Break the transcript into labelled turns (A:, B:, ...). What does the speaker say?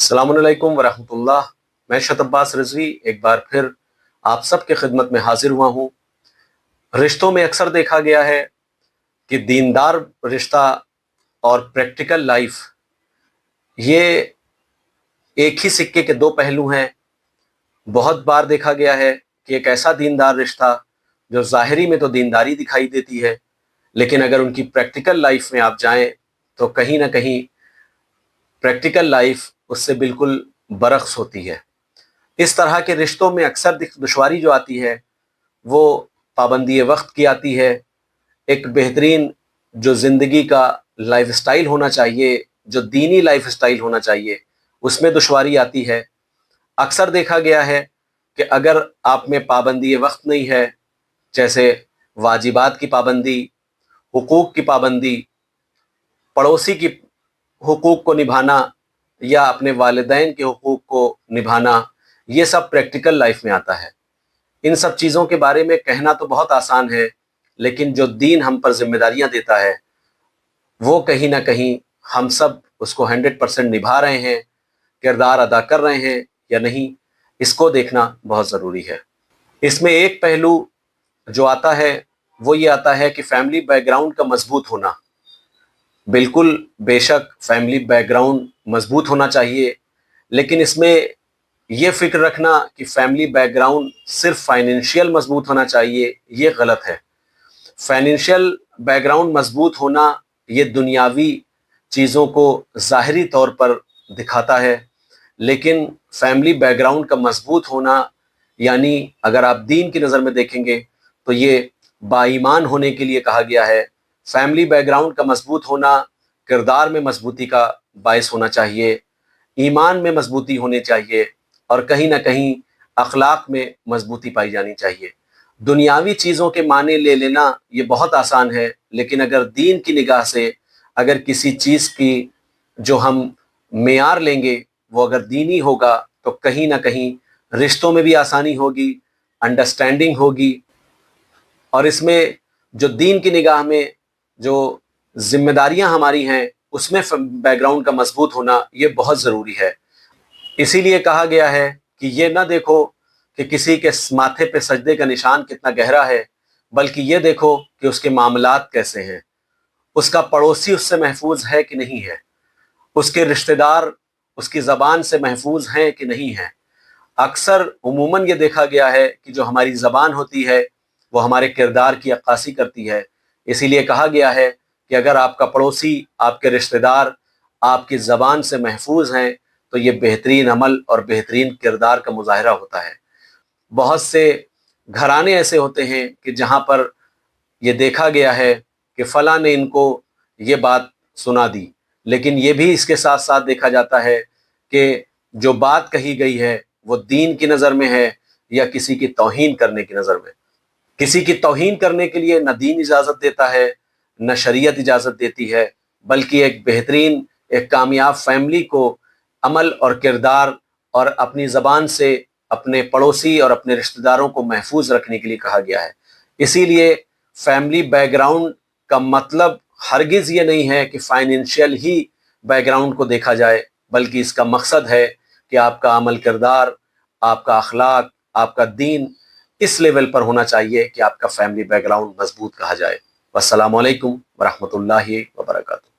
A: अस्सलाम वालेकुम वरहमतुल्लाह। मैं शतब्बास रिजवी एक बार फिर आप सबके खिदमत में हाजिर हुआ हूँ। रिश्तों में अक्सर देखा गया है कि दीनदार रिश्ता और प्रैक्टिकल लाइफ ये एक ही सिक्के के दो पहलू हैं। बहुत बार देखा गया है कि एक ऐसा दीनदार रिश्ता जो ज़ाहिरी में तो दीनदारी दिखाई देती है, लेकिन अगर उनकी प्रैक्टिकल लाइफ में आप जाएं तो कहीं ना कहीं प्रैक्टिकल लाइफ उससे बिल्कुल बरक्स होती है। इस तरह के रिश्तों में अक्सर दुश्वारी जो आती है वो पाबंदी वक्त की आती है। एक बेहतरीन जो ज़िंदगी का लाइफस्टाइल होना चाहिए, जो दीनी लाइफस्टाइल होना चाहिए, उसमें दुश्वारी आती है। अक्सर देखा गया है कि अगर आप में पाबंदी वक्त नहीं है, जैसे वाजिबात की पाबंदी, हुकूक की पाबंदी, पड़ोसी की हुकूक को निभाना या अपने वालिदैन के हुकूक को निभाना, ये सब प्रैक्टिकल लाइफ में आता है। इन सब चीज़ों के बारे में कहना तो बहुत आसान है, लेकिन जो दीन हम पर जिम्मेदारियां देता है वो कहीं ना कहीं हम सब उसको 100% निभा रहे हैं, किरदार अदा कर रहे हैं या नहीं, इसको देखना बहुत ज़रूरी है। इसमें एक पहलू जो आता है वो ये आता है कि फैमिली बैकग्राउंड का मजबूत होना। बिल्कुल बेशक फैमिली बैकग्राउंड मजबूत होना चाहिए, लेकिन इसमें ये फिक्र रखना कि फैमिली बैकग्राउंड सिर्फ फाइनेंशियल मजबूत होना चाहिए, ये गलत है। फाइनेंशियल बैकग्राउंड मजबूत होना ये दुनियावी चीज़ों को ज़ाहिरी तौर पर दिखाता है, लेकिन फैमिली बैकग्राउंड का मजबूत होना यानी अगर आप दीन की नज़र में देखेंगे तो ये बाईमान होने के लिए कहा गया है। फैमिली बैकग्राउंड का मजबूत होना किरदार में मजबूती का बायस होना चाहिए, ईमान में मजबूती होनी चाहिए और कहीं ना कहीं अखलाक में मजबूती पाई जानी चाहिए। दुनियावी चीज़ों के माने ले लेना ये बहुत आसान है, लेकिन अगर दीन की निगाह से अगर किसी चीज़ की जो हम मेयार लेंगे वो अगर दीनी होगा तो कहीं ना कहीं रिश्तों में भी आसानी होगी, अंडरस्टैंडिंग होगी। और इसमें जो दीन की निगाह में जो जिम्मेदारियां हमारी हैं उसमें बैकग्राउंड का मजबूत होना ये बहुत ज़रूरी है। इसीलिए कहा गया है कि ये ना देखो कि किसी के माथे पे सजदे का निशान कितना गहरा है, बल्कि ये देखो कि उसके मामलात कैसे हैं, उसका पड़ोसी उससे महफूज है कि नहीं है, उसके रिश्तेदार उसकी ज़बान से महफूज हैं कि नहीं हैं। अक्सर उमूमन ये देखा गया है कि जो हमारी ज़बान होती है वो हमारे किरदार की अक्कासी करती है। इसीलिए कहा गया है कि अगर आपका पड़ोसी, आपके रिश्तेदार आपकी ज़बान से महफूज हैं तो ये बेहतरीन अमल और बेहतरीन किरदार का मुजाहरा होता है। बहुत से घराने ऐसे होते हैं कि जहाँ पर ये देखा गया है कि फ़लाँ ने इनको ये बात सुना दी, लेकिन ये भी इसके साथ साथ देखा जाता है कि जो बात कही गई है वो दीन की नज़र में है या किसी की तौहीन करने की नज़र में। किसी की तौहीन करने के लिए न दीन इजाज़त देता है, न शरीयत इजाज़त देती है, बल्कि एक बेहतरीन, एक कामयाब फैमिली को अमल और किरदार और अपनी ज़बान से अपने पड़ोसी और अपने रिश्तेदारों को महफूज रखने के लिए कहा गया है। इसीलिए फैमिली बैकग्राउंड का मतलब हरगिज़ ये नहीं है कि फाइनेंशियल ही बैकग्राउंड को देखा जाए, बल्कि इसका मकसद है कि आपका अमल किरदार, आपका अखलाक, आपका दीन इस लेवल पर होना चाहिए कि आपका फैमिली बैकग्राउंड मजबूत कहा जाए। वस्सलामु अलैकुम वरहमतुल्लाहि वबरकातुहू।